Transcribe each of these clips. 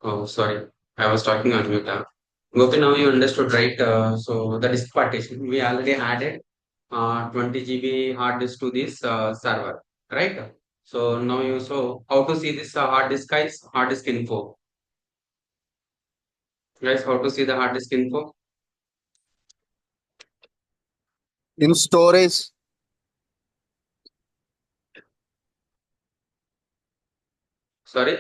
Oh, sorry. I was talking on mute. Gopi, now you understood, right? So the disk partition, we already added 20 GB hard disk to this server, right? So now you so how to see this hard disk, guys? Hard disk info, guys. How to see the hard disk info? In storage, Sorry.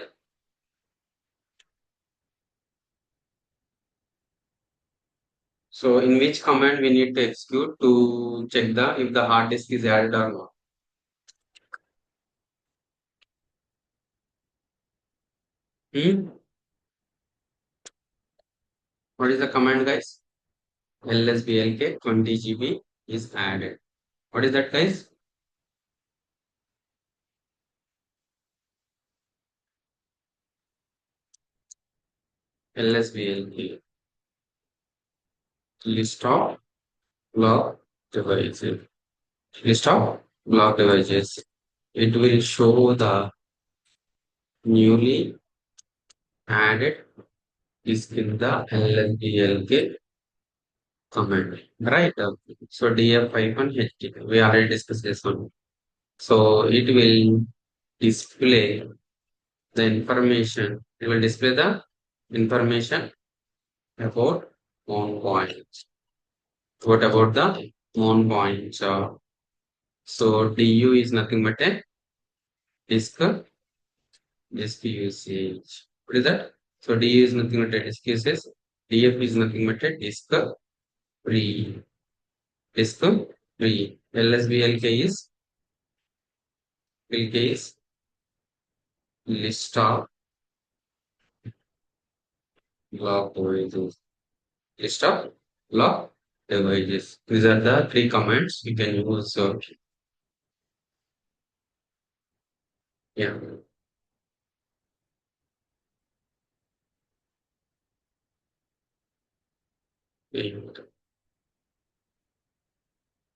So in which command we need to execute to check the if the hard disk is added or not? Hmm? What is the command, guys? LSBLK 20 GB is added. What is that, guys? LSBLK list of block devices. List of block devices. It will show the newly added disk in the LSBLK command. Right. So df-ht. We already discussed this one. So it will display the information. It will display the information about on point. What about the on point? So DU is nothing but a disk usage. What is that? So DU is nothing but a disk usage. DF is nothing but a free. Disk free. LSBLK is list of block devices. List of block devices. These are the three commands you can use. So yeah.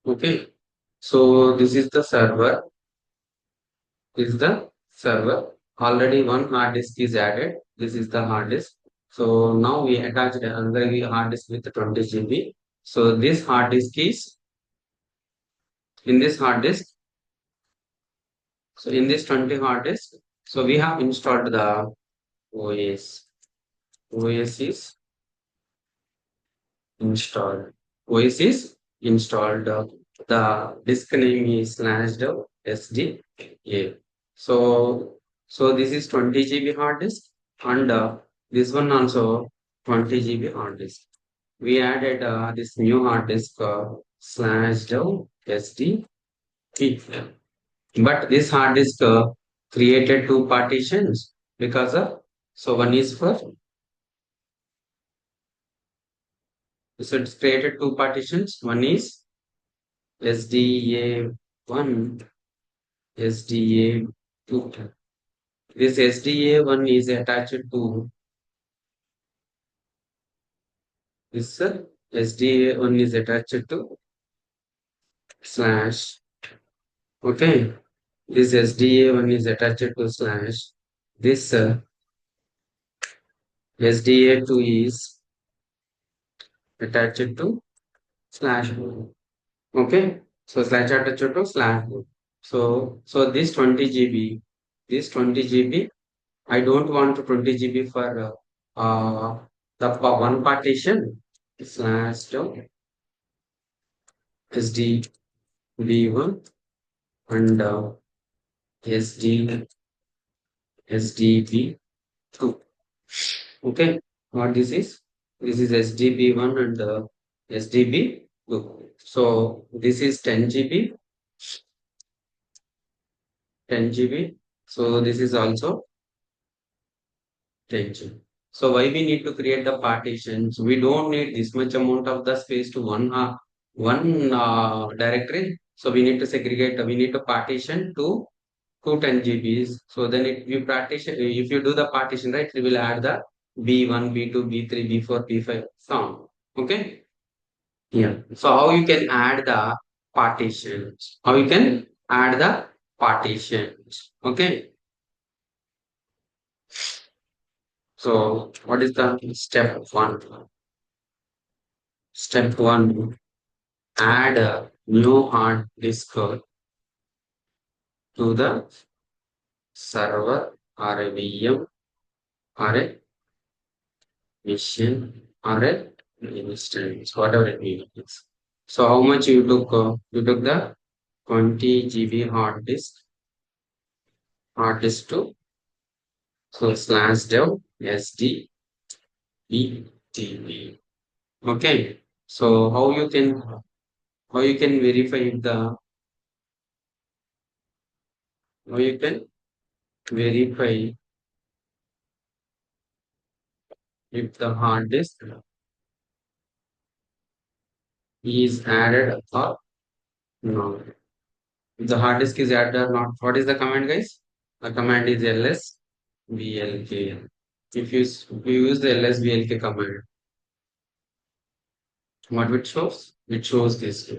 Okay. So this is the server. Is the server. Already one hard disk is added. This is the hard disk. So now we attached another hard disk with 20 GB. So this hard disk is in this hard disk. So in this 20 hard disk, so we have installed the OS. OS is installed. OS is installed. The disk name is /dev SDA. So this is 20 GB hard disk and this one also 20 GB hard disk. We added this new hard disk /dev SD. But this hard disk created two partitions because of so one is for so it's created two partitions. One is SDA one, SDA two. This SDA one is attached to this SDA one is attached to slash. Okay, this SDA one is attached to slash. This SDA two is attached to slash. Okay, so slash attached to slash. So this 20 GB, this 20 GB, I don't want 20 GB for one partition slash SD V1 and SD SDB2. Okay, what this is? This is SDB1 and SDB2. So this is 10 GB, 10 GB. So this is also 10 GB. So why we need to create the partitions? We don't need this much amount of the space to one directory. So we need to segregate. We need to partition to 10 GBs. So then you partition. If you do the partition right, we will add the B1, B2, B3, B4, B5 sound. Okay. Yeah. So how you can add the partitions? How you can add the partitions? Okay. So what is the step one? Step one, add a new hard disk to the server or a VM or a machine or a instance, whatever it means. So how much you took? You took the 20 GB hard disk to so slash dev SDB. Okay. So how you can verify if the how you can verify if the hard disk is added or not. If the hard disk is added or not. What is the command, guys? The command is lsblk. If you use the lsblk command, what it shows? It shows this.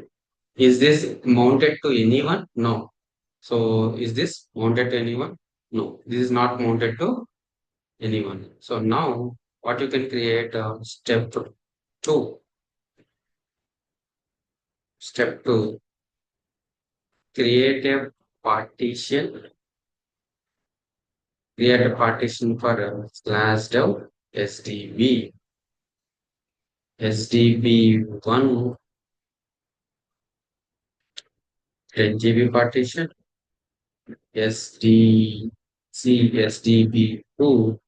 Is this mounted to anyone? No. So is this mounted to anyone? No. This is not mounted to anyone. So now what you can create two. Step two, create a partition. Create a partition for slash dev SDB. SDB1 10 GB partition. SDB2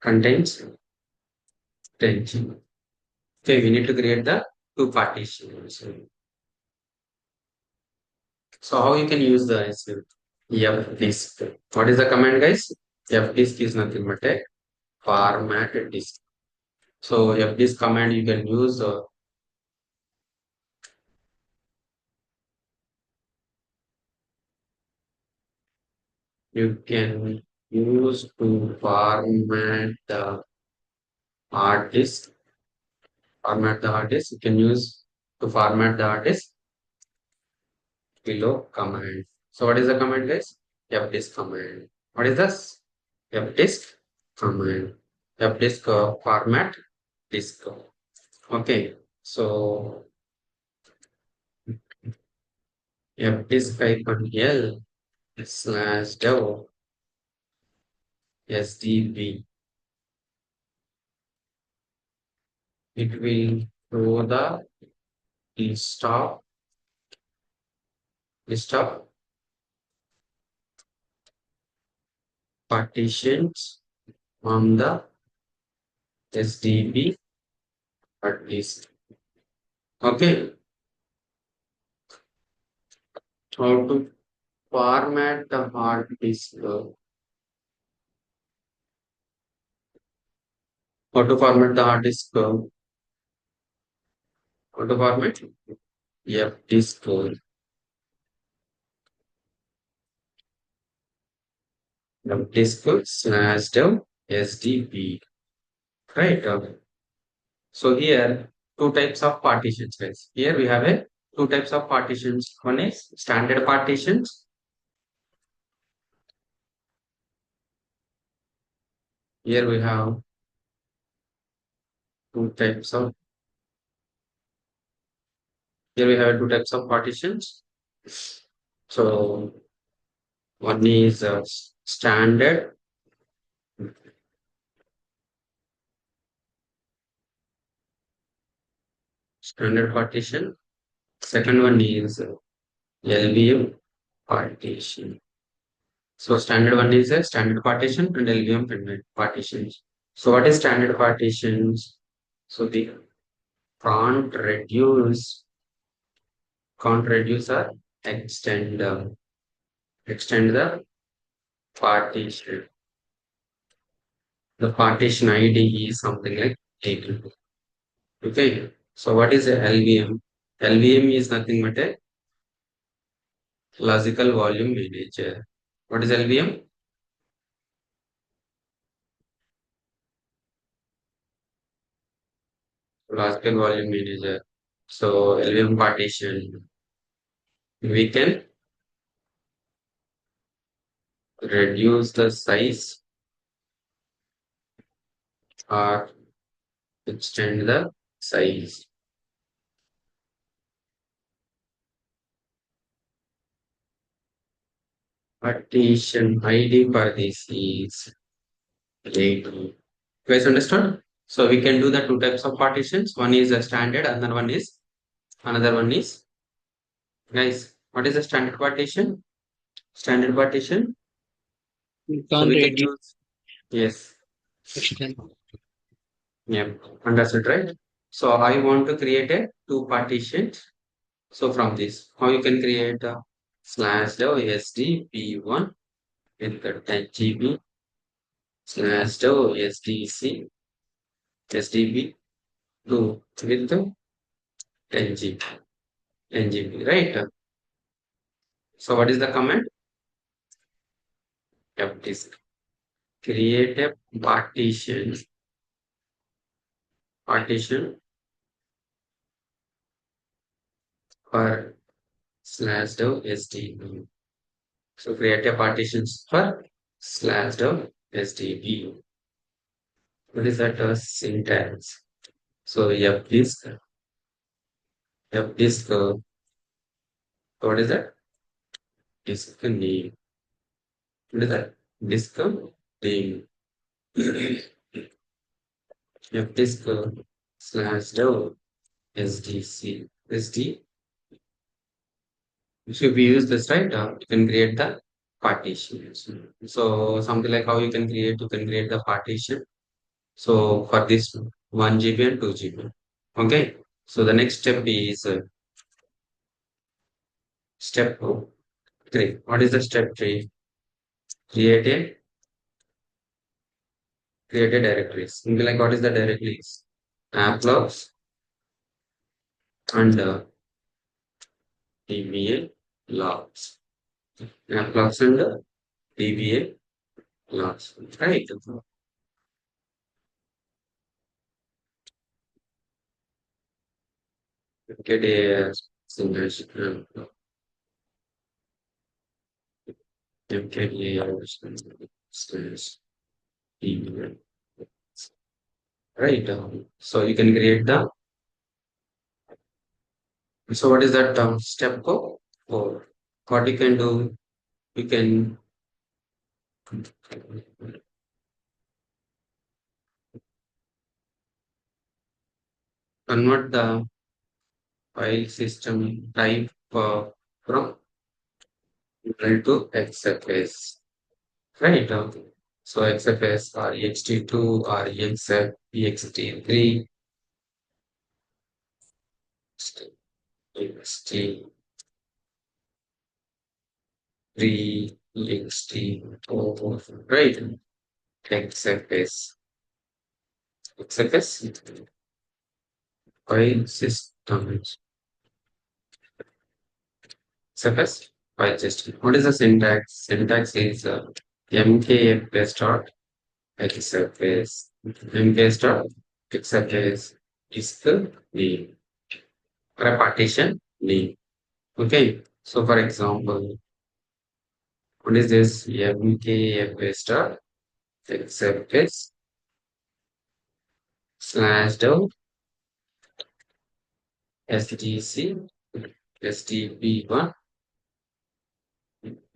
contains 10 GB. Okay, we need to create the two partitions. So how you can use the fdisk? What is the command, guys? Fdisk is nothing but a format disk. So fdisk command you can use. You can use to hard disk. Format the hard disk. You can use to format the hard disk below command. So what is the command, guys? Fdisk command. What is this? Fdisk command. Fdisk format disk. Okay. So fdisk hyphen l slash dev sdb. It will show the list of list of partitions on the SDB hard disk. Okay, how to format the hard disk? How to format the hard disk? How to format? Yep, disk. Disk slash dev SDB. Right. So here two types of partitions, guys. Here we have a two types of partitions. One is standard partitions. Here we have two types of here we have two types of partitions. So one is standard partition. Second one is LVM partition. So standard one is a standard partition and LVM partitions. So what is standard partitions? So the can't reduce, can't reduce or extend extend the partition. The partition ID is something like equal to. Okay. So what is a LVM? LVM is nothing but a logical volume manager. What is LVM? Logical volume manager. So LVM partition, we can reduce the size or extend the size. Partition ID for this is 80. Guys understood? So we can do the two types of partitions. One is a standard, another one is guys. What is the standard partition? Standard partition. You So can't we can edit use yes. extend. Yeah, understood, right? So I want to create a two partitions. So from this, how you can create a slash dot SDB1 with the 10 GB slash dot SDB2 with the 10 GB, right? So what is the command? Yep, this create a partition for slash dot SDB. So create a partitions for slash dot SDB. What is that syntax? So what is that? Disk name. What is that? Disk name. Disk slash dot SDC. SD. If we use this right, you can create the partitions. So something like how you can create the partition. So for this 1 GB and 2 GB. Okay. So the next step is step 3. What is the step 3? Create a create a directory. Something like what is the directories? Applets and DBA logs. Applets and DBA logs. Right. Get a simulation. MKDA slash DBA. Right. So you can create the. So what is that step 4? What you can do? You can convert the file system type from URL to XFS. Right. So XFS or ext2 or ext3, ext3, ext4, right? XFS, XFS, file system, XFS, file system. What is the syntax? Syntax is mkfs dot XFS, mks dot XFS is the name, or a partition name. Okay. So for example, what is this? MKFS star XFS slash down STC STP1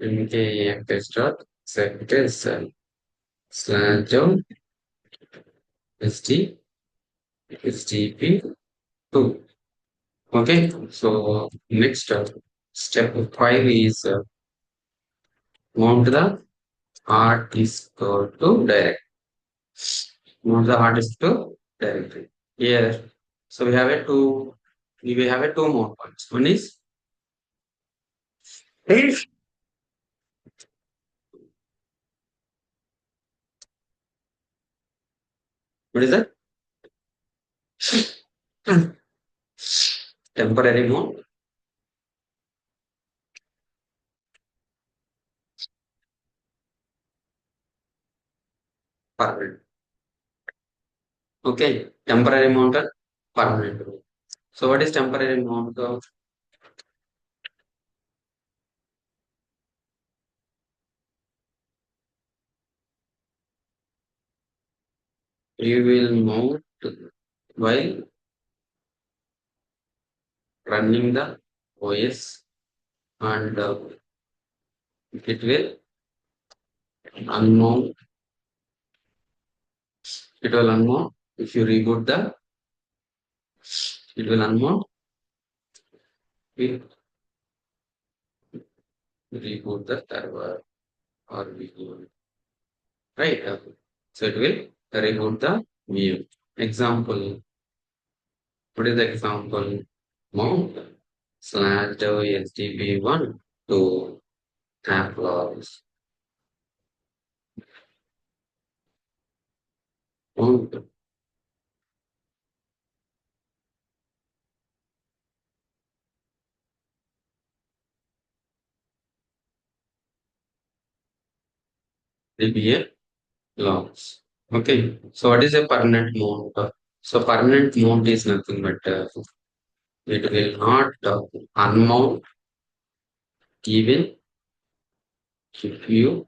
MKFS dot XFS slash down ST STP2. Okay. So next step 5 is mount the hard disk to direct. Mount the hard disk to directory. Here. So we have a two more points. One is what is that? Temporary mode. Permanent. Okay. Temporary mode and permanent mode. So what is temporary mode? You will mount while running the OS, and it will unmount. It will unmount. If you reboot it will unmount. We reboot the server, or we will, right. So it will reboot the view. Example. What is the example? Mount /sdb1 to app logs. Mount DBA logs. Okay. So what is a permanent mount? So permanent mount is nothing but it will not unmount even if you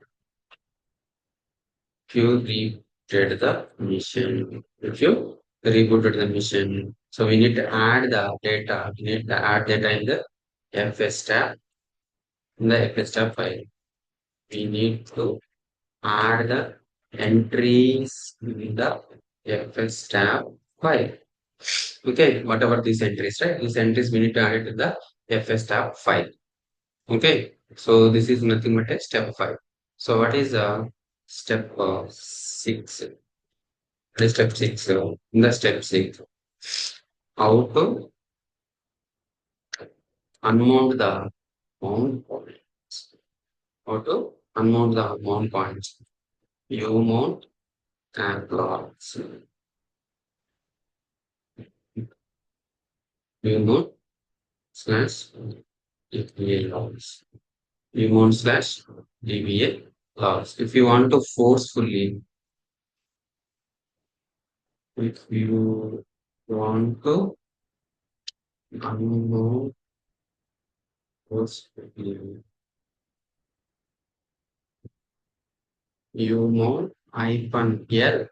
rebooted the mission. If you rebooted the mission, so we need to add the data. We need to add data in the FS tab. In the FS tab file, we need to add the entries in the FS tab file. Okay, whatever these entries, right? These entries we need to add it to the FS tab file. Okay, so this is nothing but a step 5. So what is step 6? What is step 6? In the step 6, how to unmount the mount points. How to unmount the mount points. You mount and plots. You mount slash DBA logs. You mount slash DBA logs. If you want to forcefully, if you want to unmount forcefully, you mount hyphen L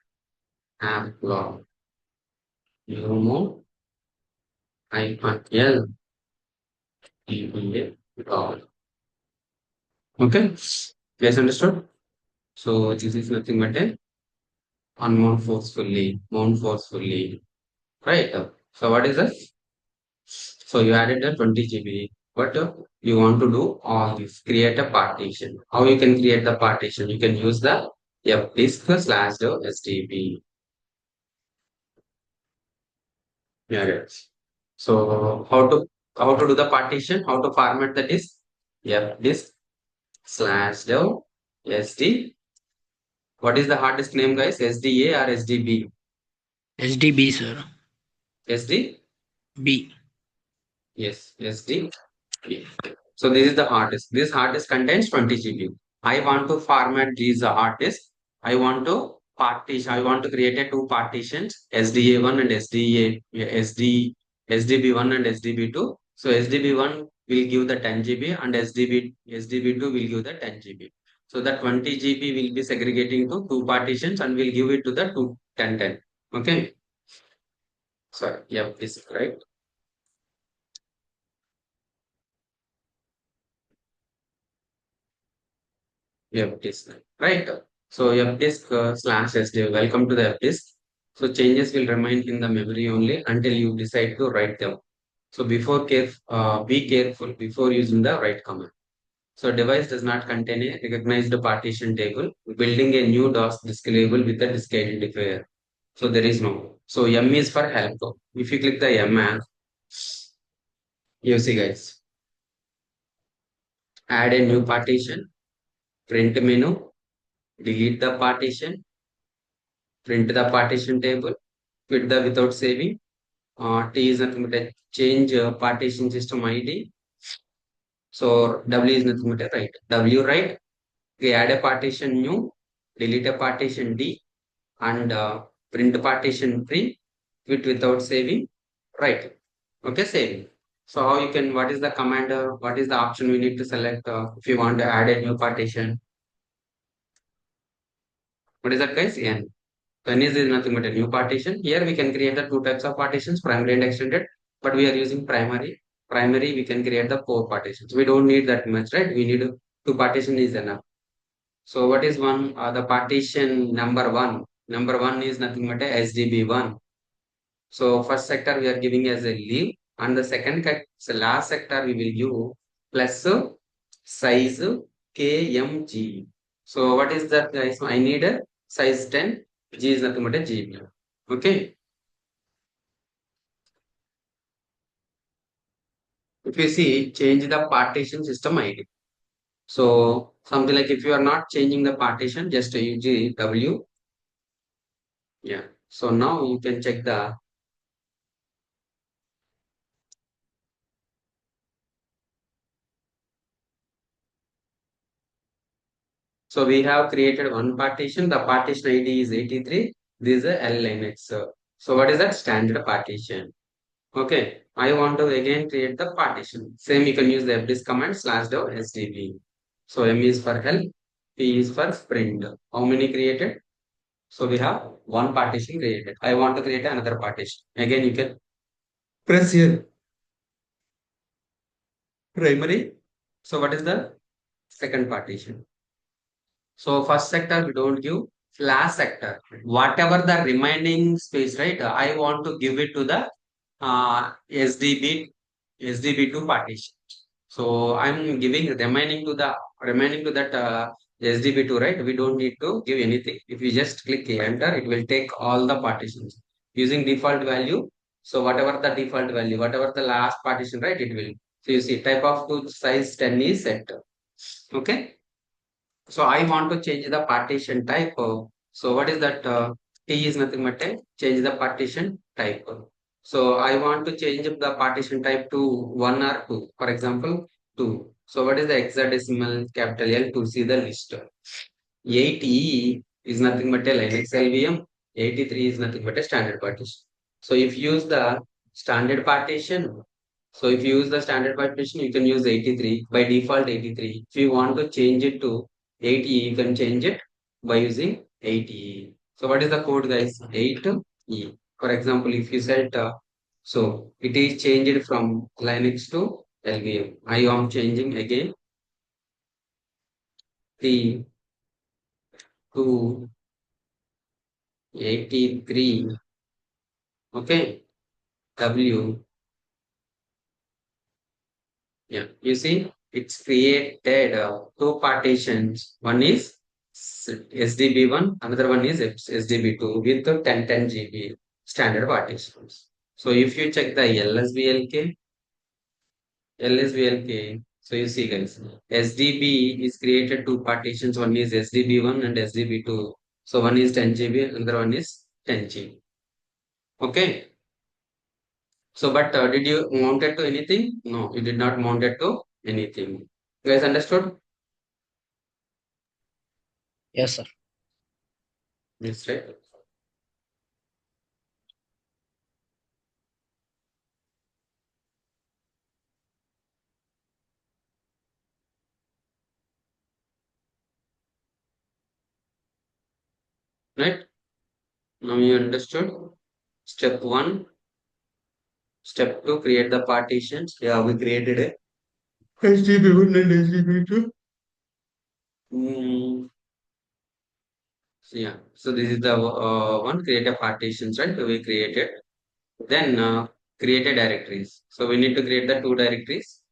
app log. You mount hyphen L DBA log. Okay, guys, understood? So this is nothing but a unmount forcefully, mount forcefully, right? So what is this? So you added the 20 GB, but you want to do all this, create a partition. How you can create the partition? You can use the fdisk slash STB. Yeah, yes. So how to do the partition? How to format the disk? Fdisk slash SD. What is the hard disk name, guys? SDA or SDB? HDB, sir. SD? B. Yes, SD. So this is the hard disk. This hard disk contains 20 GB. I want to format these hard disk. I want to partition. I want to create a two partitions, SDA1 and SDB1 and SDB2. So SDB1 will give the 10 GB and SDB2 will give the 10 GB. So the 20 GB will be segregating to two partitions and will give it to the two 10 10. Okay. Sorry. Yeah, this is right. Fdisk, right? So fdisk slash SD. Welcome to the fdisk. So changes will remain in the memory only until you decide to write them. So be careful before using the write command. So device does not contain a recognized partition table. Building a new DOS disk label with a disk identifier. So there is no. So M is for help. If you click the M, you see, guys, add a new partition, print menu, delete the partition, print the partition table, quit the without saving. T is nothing but a change partition system ID. So W is nothing but a write. W write, we add a partition new, delete a partition D, and print partition pre, quit without saving, write. Okay, saving. So how you can, what is the command, what is the option we need to select if you want to add a new partition? What is that, guys? N. When is nothing but a new partition. Here we can create the two types of partitions, primary and extended, but we are using primary. Primary, we can create the four partitions. We don't need that much, right? We need two partition is enough. So what is one? The partition number one. Number one is nothing but a SDB1. So first sector we are giving as a leave, and the so last sector we will give plus size KMG. So what is that, guys? I need a size 10. G is nothing but a GB. Okay. If you see, change the partition system ID. So something like if you are not changing the partition, just use W. Yeah. So now you can check the. So we have created one partition. The partition ID is 83. This is a LNX. So what is that standard partition? Okay. I want to again create the partition. Same you can use the fdisk command /dev SDB. So M is for help. P is for sprint. How many created? So we have one partition created. I want to create another partition. Again, you can press here primary. So what is the second partition? So first sector we don't give. Last sector, whatever the remaining space, right? I want to give it to the SDB2 partition. So I'm giving remaining to that SDB2, right? We don't need to give anything. If you just click enter, it will take all the partitions using default value. So whatever the default value, whatever the last partition, right? It will. So you see type of two size 10 is set. Okay. So I want to change the partition type. So what is that? T is nothing but a change the partition type. So I want to change the partition type to 1 or 2. For example, 2. So what is the hexadecimal capital L to see the list? 8E is nothing but a Linux LVM. 83 is nothing but a standard partition. So if you use the standard partition, so if you use the standard partition, you can use 83 by default 83. If you want to change it to 80, you can change it by using 80. So what is the code, guys? 8E. For example, if you set so it is changed from Linux to LVM. I am changing again T to 83. Okay. W. Yeah. You see, it's created two partitions. One is SDB1, another one is SDB2 with the 10 GB standard partitions. So if you check the LSBLK, so you see, guys, SDB is created two partitions. One is SDB1 and SDB2. So one is 10 GB, another one is 10 GB. Okay. So, but did you mount it to anything? No, you did not mount it to anything. You guys understood? Yes, sir. Yes, right. Right. Now you understood. Step one, step two, create the partitions. Yeah, we created a HDB1 and HDB2. So yeah, so this is the one, create a partitions, right? We created. Then create a directories. So we need to create the two directories.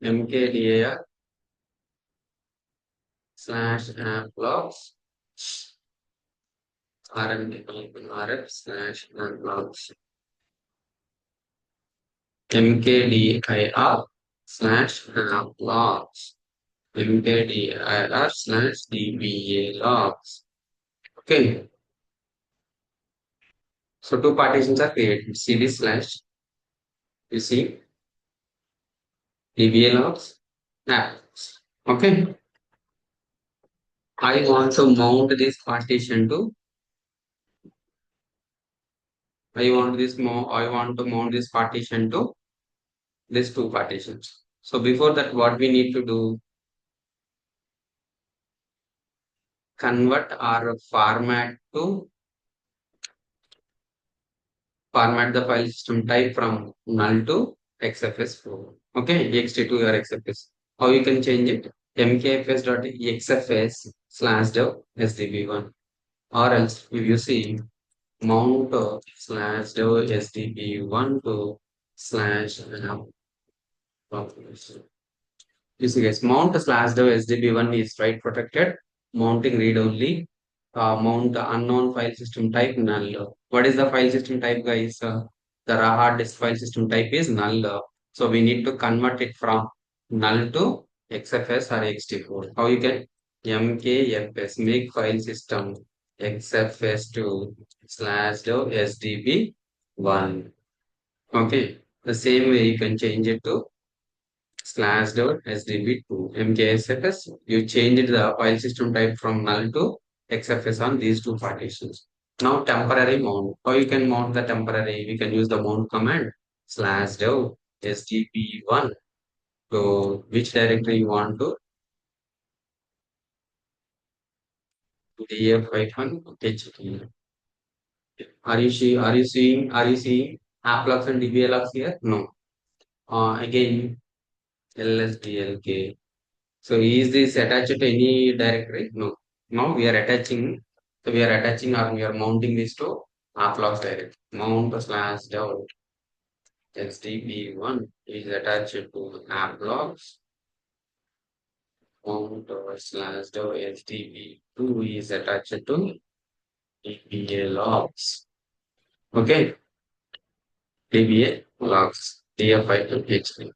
mkdir /app logs rf/app mkdir /logs mkdir/dba logs. Okay, so two partitions are created. cd slash you see dba logs apps. Okay, I want to mount this partition to I want to mount this partition to these two partitions. So before that, what we need to do, convert or format the file system type from null to XFS4. Okay, ext to your XFS. How you can change it? mkfs.xfs slash dev sdb1. Or else, if you see mount slash dev sdb1 to slash you see, guys, mount slash dev SDB1 is write protected, mounting read only, mount unknown file system type null. What is the file system type, guys? The hard disk file system type is null. So we need to convert it from null to XFS or ext4. How you can mkfs make file system XFS to slash dev SDB1. Okay, the same way you can change it to slash dot sdb to mksfs. You changed the file system type from null to xfs on these two partitions. Now temporary mount. How you can mount the temporary? We can use the mount command slash dev sdb1 to which directory you want to df-hd. Are you seeing applogs and dblogs here? No. Again lsdlk. So is this attached to any directory? No. Now we are attaching. So we are attaching or we are mounting this to applogs directory. Mount slash dot sdb1 is attached to applogs. Mount slash dot sdb2 is attached to dba logs. Okay, dba logs. dfi to hd.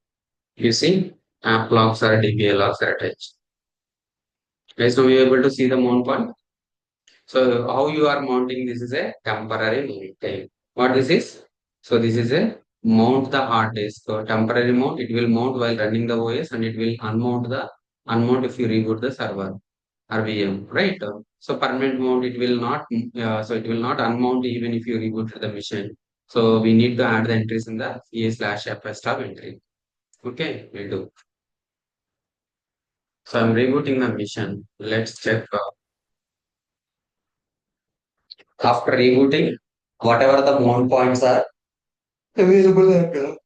You see, app logs or dba logs are attached. Guys, now we are able to see the mount point. So how you are mounting this is a temporary mounting. What this is? So this is a mount the hard disk. So temporary mount, it will mount while running the OS and it will unmount if you reboot the server or VM, right? So permanent mount, it will not so it will not unmount even if you reboot the machine. So we need to add the entries in the EA/FS tab entry. Okay, we do. So I'm rebooting the machine. Let's check after rebooting whatever the mount points are available at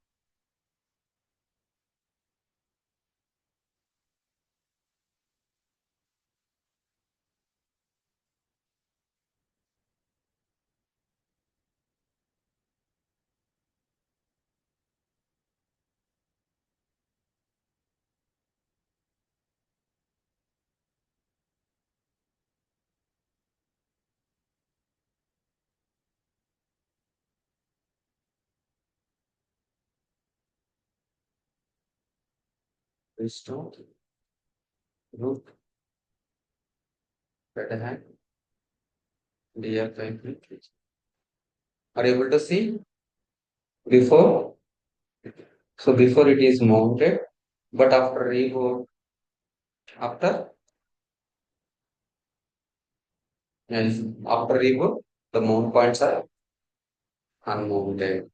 restore root red hat df. Are you able to see before? So before it is mounted, but after reboot, after yes, after reboot, the mount points are unmounted.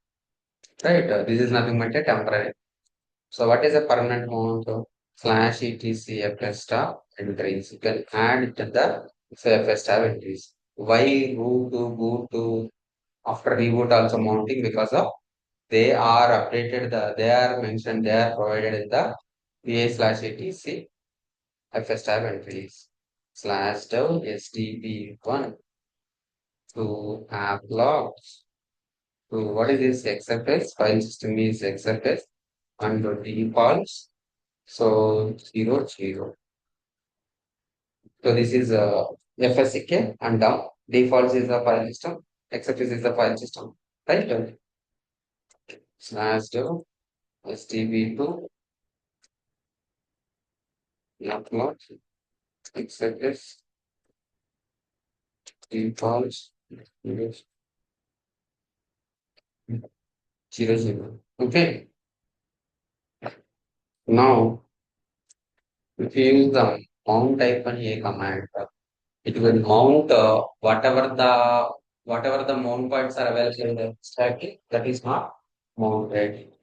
Right? This is nothing but a temporary. So what is a permanent mount? Slash etc fs tab entries. You can add it to the fs tab entries. Why boot to after reboot also mounting because of they are updated they are mentioned they are provided in the pa/etc fs tab entries slash dev sdb1 to app logs to what is this xfs file system is xfs and the defaults so 0 0. So this is fsck and down defaults is the file system, xfs is the file system, right? Slash dev sdb2 upload xfs defaults 0 0. Okay. Now if you use the mount type and a command, it will mount whatever the mount points are available in the stack. That is not mounted.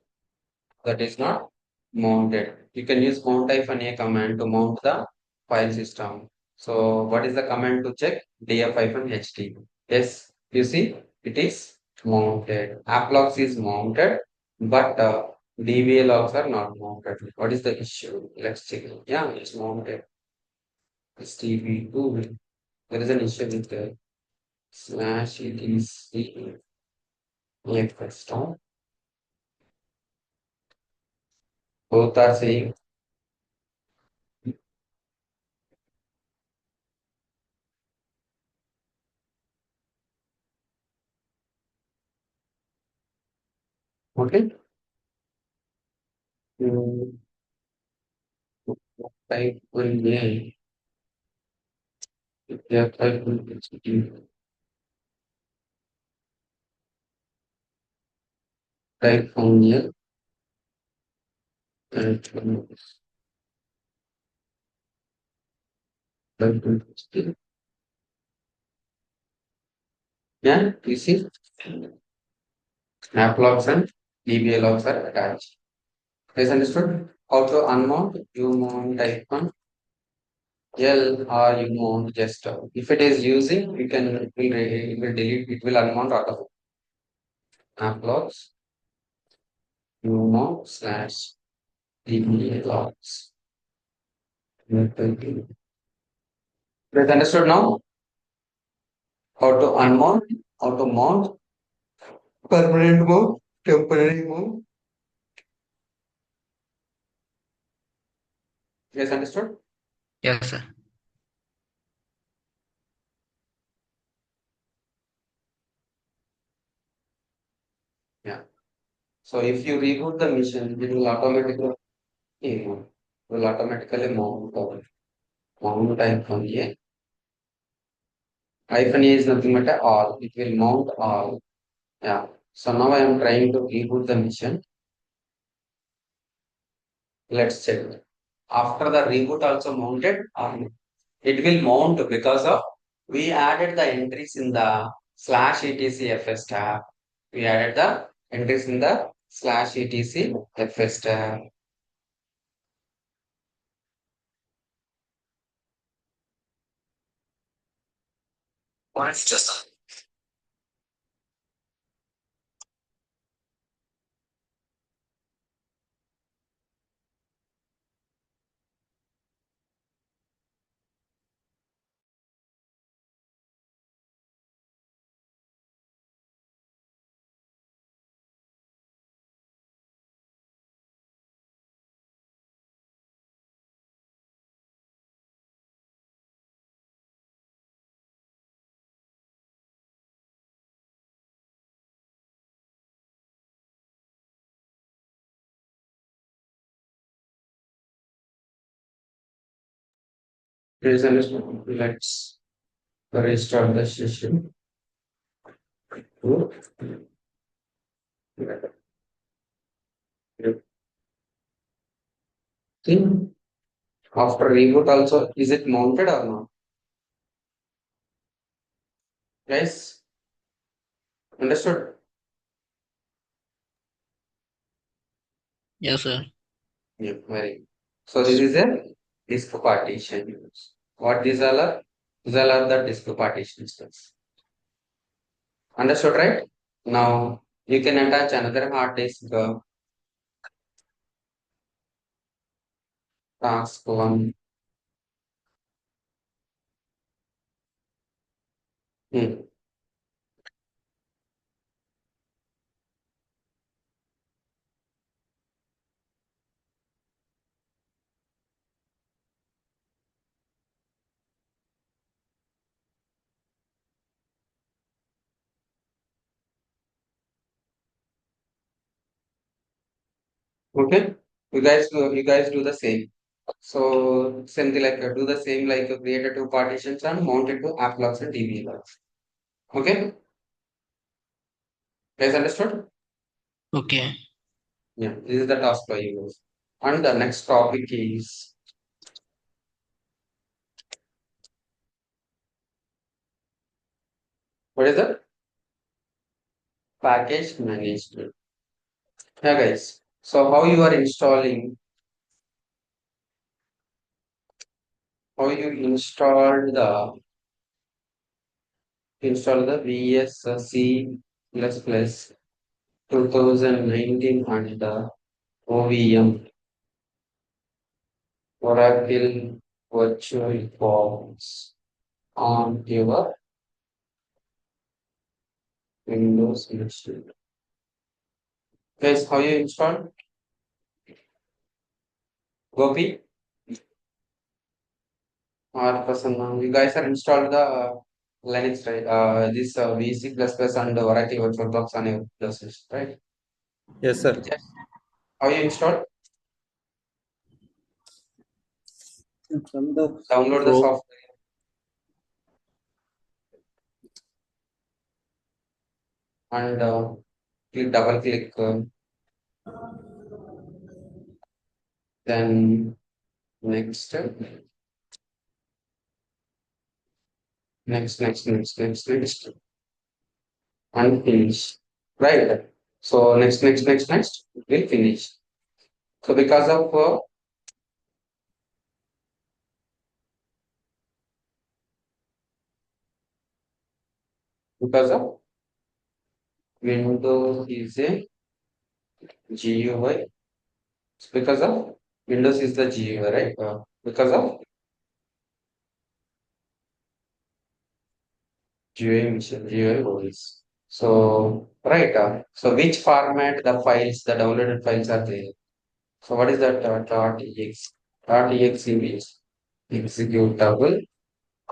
That is not mounted. You can use mount type and a command to mount the file system. So what is the command to check? df-ht. Yes, you see, it is mounted. App logs is mounted, but DBA logs are not mounted. What is the issue? Let's check. Yeah, it's mounted. It's TB2. There is an issue with the slash etc stop. Both are saying, okay. Mm, type one yeah, yeah, type one type one yeah, type one type one. Yeah, you see, app logs and DBA logs are attached. Is understood? How to unmount? You mount type one L or you mount just if it is using, you can it will delete, it will unmount auto app logs. You mount slash DBA logs. Is understood now? How to unmount, how to mount, permanent mode, temporary mode. Yes, understood? Yes, sir. Yeah. So if you reboot the machine, it will automatically mount mount icon here. Icon is nothing but a all. It will mount all. Yeah. So now I am trying to reboot the machine. Let's check. After the reboot also mounted, it will mount because of we added the entries in the slash etc fs tab. We added the entries in the slash etc fs tab. It's just please understand. Let's restart the session. See, after reboot also, is it mounted or not? Guys, understood? Yes, sir. Yeah, very good. So this is a disk partition. What these all are? These all are the disk partitions. Understood, right? Now you can attach another hard disk, task one. Hmm. Okay. You guys do the same. So same thing like do the same like create a two partitions and mount it to app logs and DB logs. Okay. Guys understood? Okay. Yeah. This is the task for you guys. And the next topic is what is the package management? Yeah, guys. So how you are installing how you install the VSC++ 2019 and the OVM Oracle Virtual Box on your Windows machine. Guys, how you install? Gopi or Prasanna? You guys are installed the Linux, right? This VC++ and the Oracle Virtual Box on your Windows machine, right? Yes, sir. Yes. How you install? From the Download the Chrome. software and double click, then next, next, and finish. Right. So next, will finish. So because of Windows is a GUI. It's because of Windows is the GUI, right? Because of GUI mission, GUI voice. So right. So which format the downloaded files are there? So what is that .exe? .exe means executable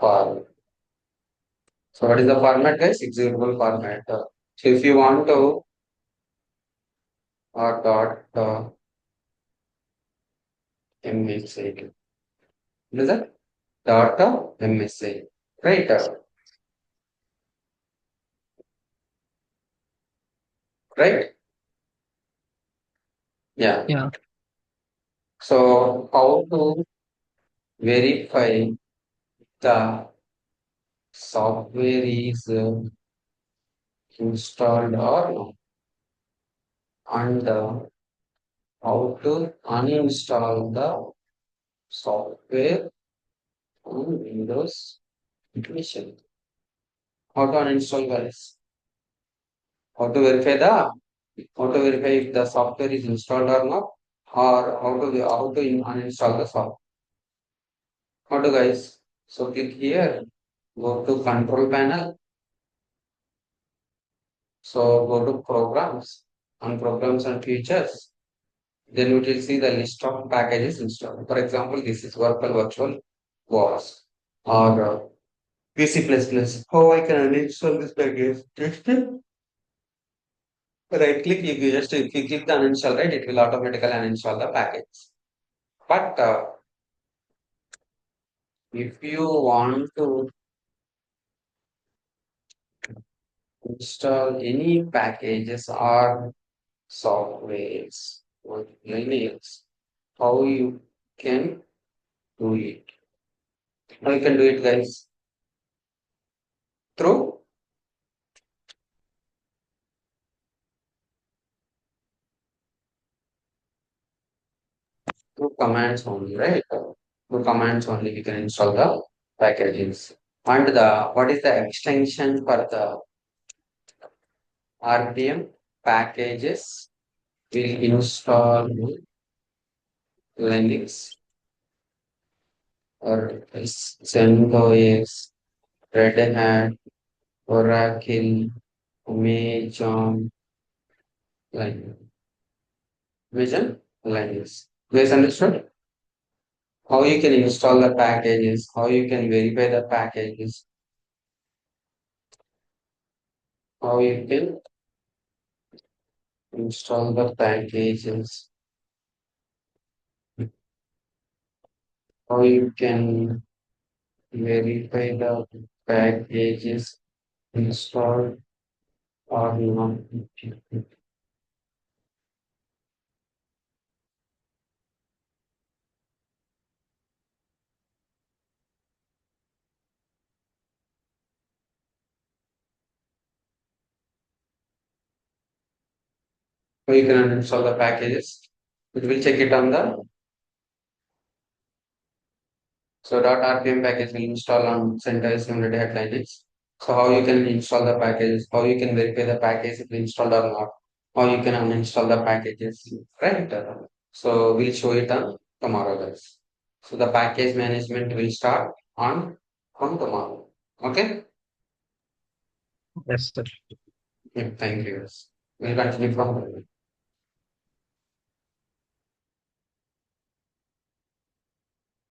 file. So what is the format, guys? Executable format. So if you want to msa, what is that? Msa, right? Right? Yeah. Yeah. So how to verify the software is installed or not, and how to uninstall the software on Windows machine. How to uninstall, guys? How to verify if the software is installed or not, or how to uninstall the software. How to, guys? So click here, go to control panel. So go to programs and features. Then we will see the list of packages installed. For example, this is Oracle Virtual Box or PC++. How I can uninstall this package? Just right click, if you click the uninstall, right, it will automatically uninstall the package. But if you want to install any packages or softwares or Linux, how you can do it? How you can do it, guys? Through commands only, right? Through commands only we can install the packages. And the what is the extension for the RPM packages will install Linux or CentOS, Red Hat, Oracle, Amazon, like Vision, Linux. Guys understood? How you can install the packages, how you can verify the packages, how you can install the packages, how you can verify the packages installed or not. How you can uninstall the packages. It will check it on the So .rpm package will install on center simulated at Linux. So how you can install the package, how you can verify the package if installed or not, how you can uninstall the packages, right? So we'll show it on tomorrow, guys. So the package management will start on from tomorrow. Okay? Yes, sir. Yeah, thank you. We'll continue from there.